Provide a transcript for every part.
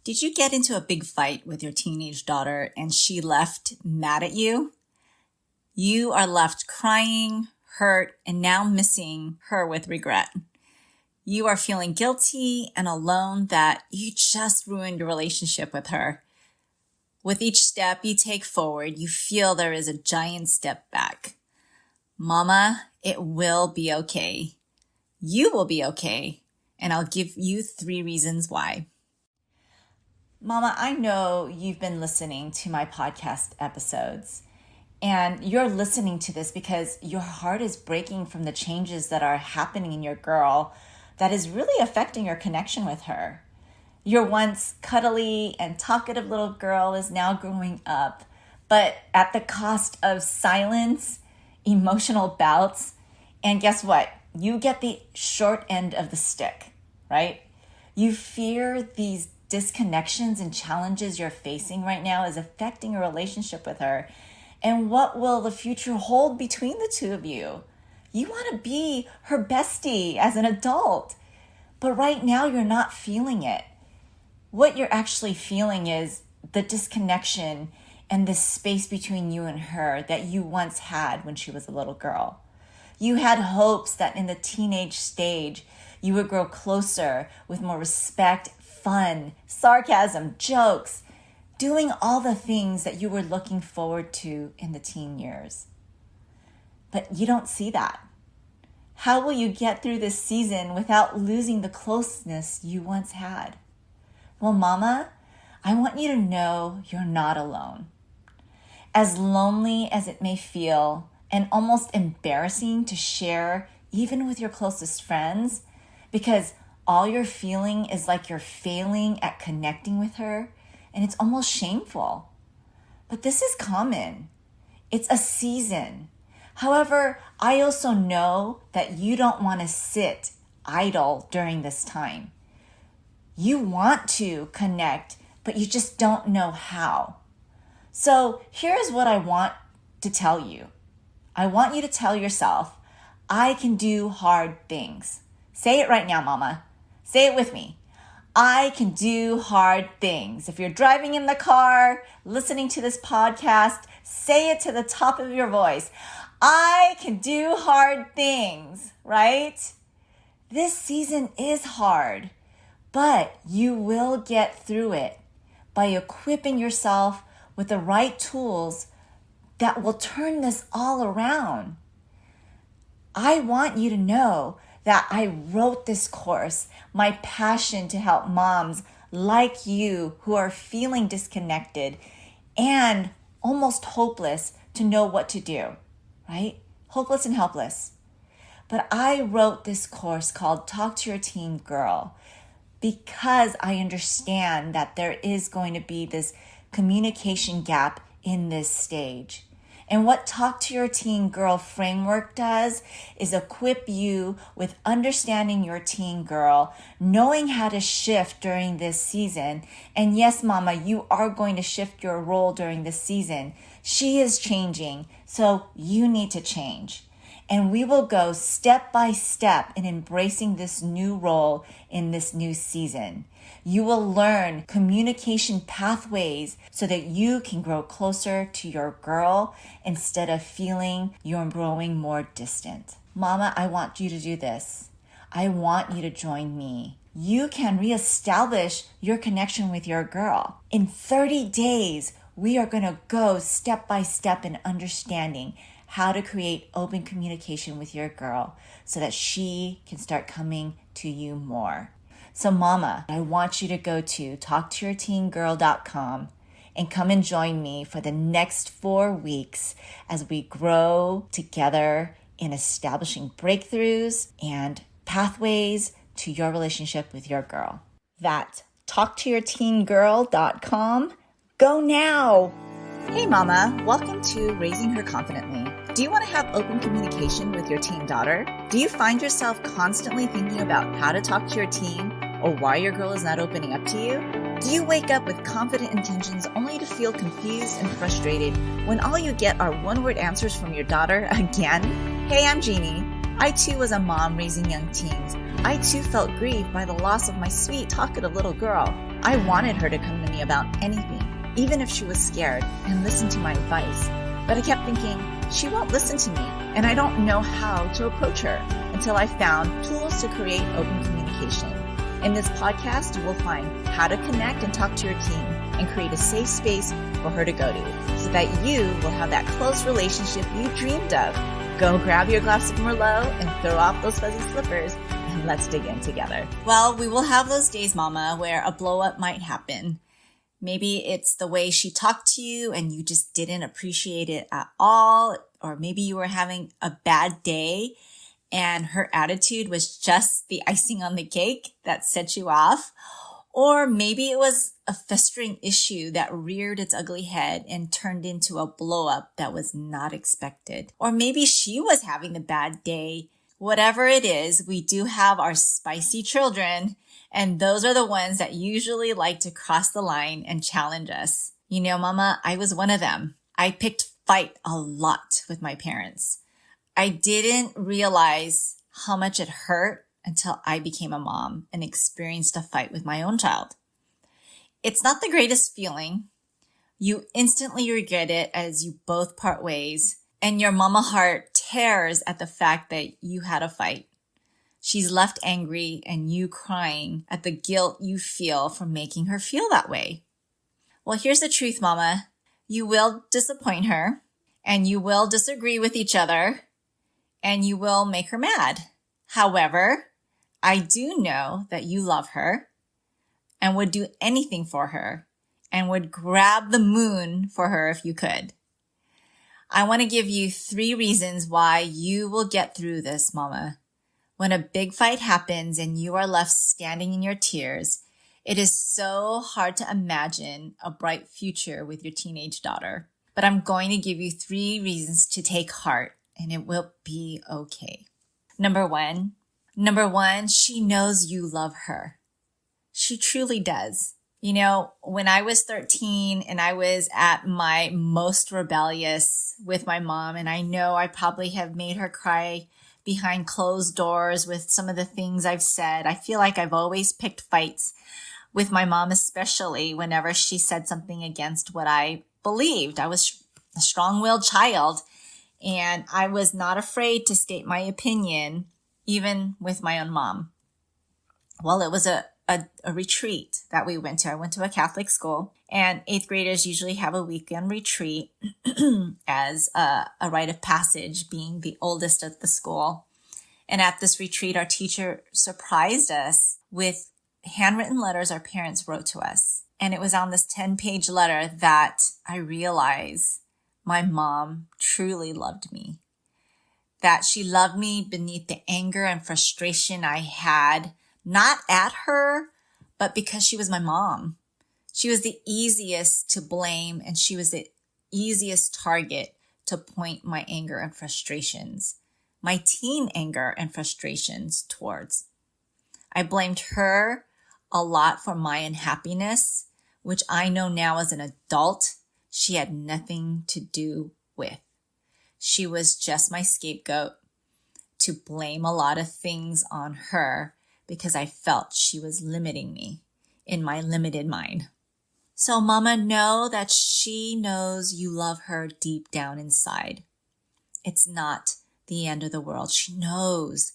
Did you get into a big fight with your teenage daughter and she left mad at you? You are left crying, hurt, and now missing her with regret. You are feeling guilty and alone that you just ruined your relationship with her. With each step you take forward, you feel there is a giant step back. Mama, it will be okay. You will be okay. And I'll give you 3 reasons why. Mama, I know you've been listening to my podcast episodes, and you're listening to this because your heart is breaking from the changes that are happening in your girl that is really affecting your connection with her. Your once cuddly and talkative little girl is now growing up, but at the cost of silence, emotional bouts, and guess what? You get the short end of the stick, right? You fear these disconnections and challenges you're facing right now is affecting your relationship with her. And what will the future hold between the two of you? You want to be her bestie as an adult, but right now you're not feeling it. What you're actually feeling is the disconnection and the space between you and her that you once had when she was a little girl. You had hopes that in the teenage stage, you would grow closer with more respect, fun, sarcasm, jokes, doing all the things that you were looking forward to in the teen years. But you don't see that. How will you get through this season without losing the closeness you once had? Well, Mama, I want you to know you're not alone. As lonely as it may feel, and almost embarrassing to share even with your closest friends, because all you're feeling is like you're failing at connecting with her, and it's almost shameful. But this is common. It's a season. However, I also know that you don't want to sit idle during this time. You want to connect, but you just don't know how. So here's what I want to tell you. I want you to tell yourself, I can do hard things. Say it right now, Mama. Say it with me. I can do hard things. If you're driving in the car, listening to this podcast, say it to the top of your voice. I can do hard things, right? This season is hard, but you will get through it by equipping yourself with the right tools that will turn this all around. I want you to know that I wrote this course, my passion to help moms like you who are feeling disconnected and almost hopeless to know what to do, right? Hopeless and helpless. But I wrote this course called Talk to Your Teen Girl because I understand that there is going to be this communication gap in this stage. And what Talk to Your Teen Girl framework does is equip you with understanding your teen girl, knowing how to shift during this season. And yes, Mama, you are going to shift your role during this season. She is changing, so you need to change. And we will go step by step in embracing this new role in this new season. You will learn communication pathways so that you can grow closer to your girl instead of feeling you're growing more distant. Mama, I want you to do this. I want you to join me. You can reestablish your connection with your girl. In 30 days, we are going to go step by step in understanding how to create open communication with your girl so that she can start coming to you more. So Mama, I want you to go to talktoyourteengirl.com and come and join me for the next 4 weeks as we grow together in establishing breakthroughs and pathways to your relationship with your girl. That's talktoyourteengirl.com. Go now! Hey Mama, welcome to Raising Her Confidently. Do you want to have open communication with your teen daughter? Do you find yourself constantly thinking about how to talk to your teen or why your girl is not opening up to you? Do you wake up with confident intentions only to feel confused and frustrated when all you get are one-word answers from your daughter again? Hey, I'm Jeannie. I too was a mom raising young teens. I too felt grieved by the loss of my sweet, talkative little girl. I wanted her to come to me about anything, even if she was scared, and listen to my advice. But I kept thinking, she won't listen to me, and I don't know how to approach her until I found tools to create open communication. In this podcast, you will find how to connect and talk to your teen and create a safe space for her to go to so that you will have that close relationship you dreamed of. Go grab your glass of Merlot and throw off those fuzzy slippers, and let's dig in together. Well, we will have those days, Mama, where a blow up might happen. Maybe it's the way she talked to you and you just didn't appreciate it at all. Or maybe you were having a bad day and her attitude was just the icing on the cake that set you off. Or maybe it was a festering issue that reared its ugly head and turned into a blow up that was not expected. Or maybe she was having a bad day. Whatever it is, we do have our spicy children, and those are the ones that usually like to cross the line and challenge us. You know, Mama, I was one of them. I picked fight a lot with my parents. I didn't realize how much it hurt until I became a mom and experienced a fight with my own child. It's not the greatest feeling. You instantly regret it as you both part ways, and your mama heart tears at the fact that you had a fight. She's left angry and you crying at the guilt you feel for making her feel that way. Well, here's the truth, Mama. You will disappoint her, and you will disagree with each other, and you will make her mad. However, I do know that you love her and would do anything for her and would grab the moon for her if you could. I want to give you 3 reasons why you will get through this, Mama. When a big fight happens and you are left standing in your tears, it is so hard to imagine a bright future with your teenage daughter. But I'm going to give you 3 reasons to take heart, and it will be okay. Number one, she knows you love her. She truly does. You know, when I was 13 and I was at my most rebellious with my mom, and I know I probably have made her cry behind closed doors with some of the things I've said. I feel like I've always picked fights with my mom, especially whenever she said something against what I believed. I was a strong-willed child, and I was not afraid to state my opinion, even with my own mom. Well, it was a retreat that we went to. I went to a Catholic school, and 8th graders usually have a weekend retreat as a rite of passage, being the oldest of the school. And at this retreat, our teacher surprised us with handwritten letters our parents wrote to us. And it was on this 10-page letter that I realized my mom truly loved me. That she loved me beneath the anger and frustration I had, not at her, but because she was my mom. She was the easiest to blame, and she was the easiest target to point my anger and frustrations, my teen anger and frustrations towards. I blamed her a lot for my unhappiness, which I know now as an adult, she had nothing to do with. She was just my scapegoat to blame a lot of things on her because I felt she was limiting me in my limited mind. So Mama, know that she knows you love her deep down inside. It's not the end of the world. She knows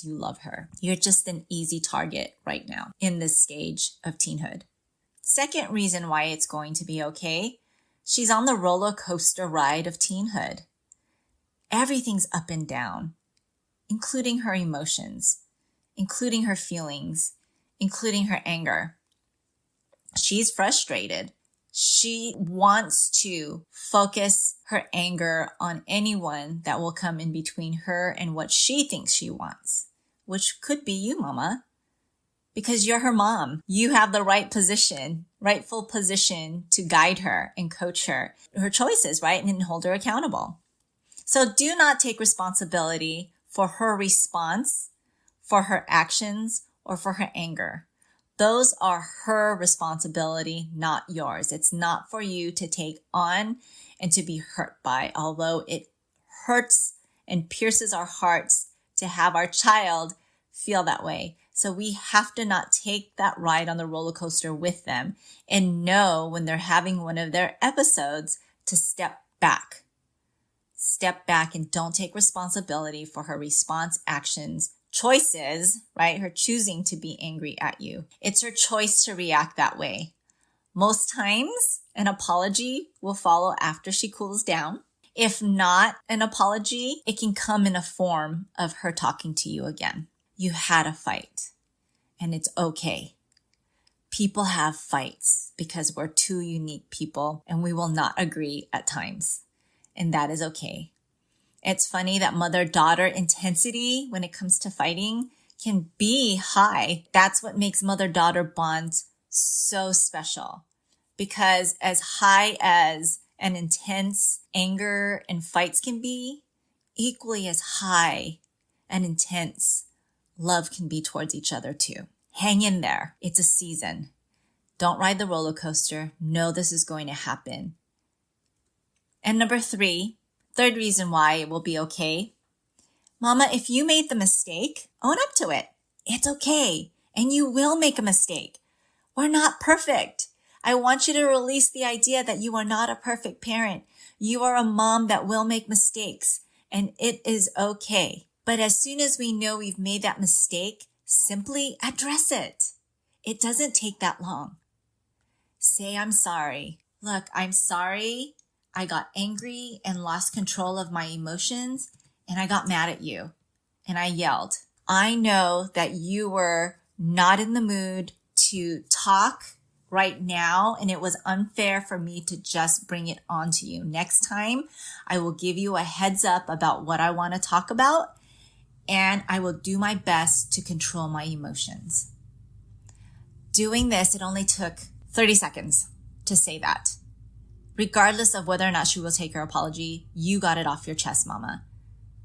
you love her. You're just an easy target right now in this stage of teenhood. Second reason why it's going to be okay, she's on the roller coaster ride of teenhood. Everything's up and down, including her emotions, including her feelings, including her anger. She's frustrated. She wants to focus her anger on anyone that will come in between her and what she thinks she wants, which could be you, Mama, because you're her mom. You have the rightful position to guide her and coach her choices, right? And hold her accountable. So do not take responsibility for her response, for her actions, or for her anger. Those are her responsibility, not yours. It's not for you to take on and to be hurt by, although it hurts and pierces our hearts to have our child feel that way. So we have to not take that ride on the roller coaster with them and know when they're having one of their episodes to step back. Step back and don't take responsibility for her response, actions, choices, right? Her choosing to be angry at you. It's her choice to react that way. Most times, an apology will follow after she cools down. If not an apology, it can come in a form of her talking to you again. You had a fight, and it's okay. People have fights because we're two unique people, and we will not agree at times, and that is okay. It's funny that mother-daughter intensity when it comes to fighting can be high. That's what makes mother-daughter bonds so special, because as high as an intense anger and fights can be, equally as high and intense love can be towards each other too. Hang in there. It's a season. Don't ride the roller coaster. Know this is going to happen. And number 3, third reason why it will be okay. Mama, if you made the mistake, own up to it. It's okay. And you will make a mistake. We're not perfect. I want you to release the idea that you are not a perfect parent. You are a mom that will make mistakes, and it is okay. But as soon as we know we've made that mistake, simply address it. It doesn't take that long. Say, I'm sorry. Look, I'm sorry. I got angry and lost control of my emotions, and I got mad at you, and I yelled. I know that you were not in the mood to talk right now, and it was unfair for me to just bring it onto you. Next time, I will give you a heads up about what I want to talk about, and I will do my best to control my emotions. Doing this, it only took 30 seconds to say that. Regardless of whether or not she will take her apology, you got it off your chest, Mama.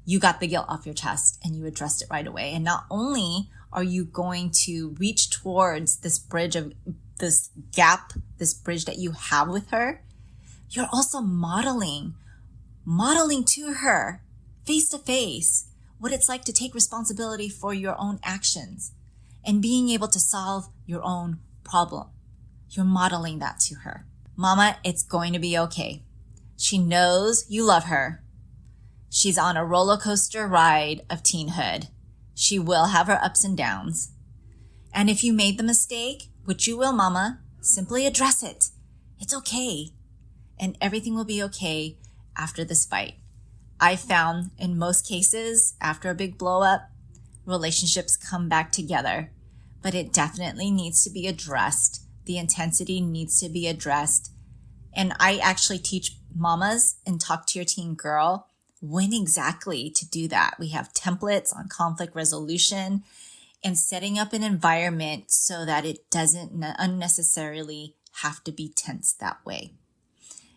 You got the guilt off your chest and you addressed it right away. And not only are you going to reach towards this bridge that you have with her, you're also modeling to her face to face what it's like to take responsibility for your own actions and being able to solve your own problem. You're modeling that to her. Mama, it's going to be okay. She knows you love her. She's on a roller coaster ride of teenhood. She will have her ups and downs. And if you made the mistake, which you will, Mama, simply address it. It's okay. And everything will be okay after this fight. I found in most cases, after a big blow up, relationships come back together. But it definitely needs to be addressed. The intensity needs to be addressed. And I actually teach mamas and talk to your teen girl when exactly to do that. We have templates on conflict resolution and setting up an environment so that it doesn't unnecessarily have to be tense that way.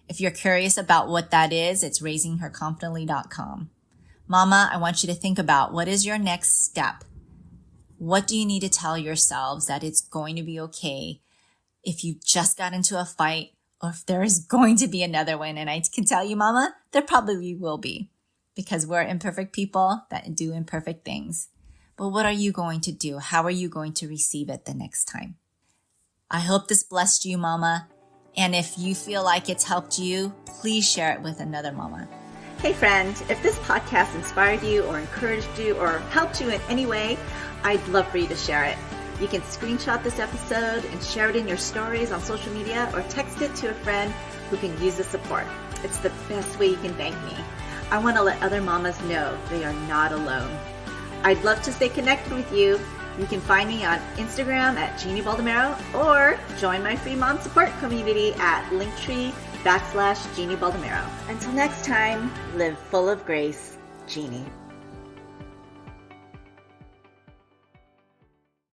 If you're curious about what that is, it's raisingherconfidently.com. Mama, I want you to think about what is your next step? What do you need to tell yourselves that it's going to be okay if you just got into a fight or if there is going to be another one? And I can tell you, Mama, there probably will be, because we're imperfect people that do imperfect things. But what are you going to do? How are you going to receive it the next time? I hope this blessed you, Mama. And if you feel like it's helped you, please share it with another mama. Hey friend, if this podcast inspired you or encouraged you or helped you in any way, I'd love for you to share it. You can screenshot this episode and share it in your stories on social media or text it to a friend who can use the support. It's the best way you can thank me. I want to let other mamas know they are not alone. I'd love to stay connected with you. You can find me on Instagram at Jeannie Baldomero or join my free mom support community at Linktree/Jeannie Baldomero. Until next time, live full of grace, Jeannie.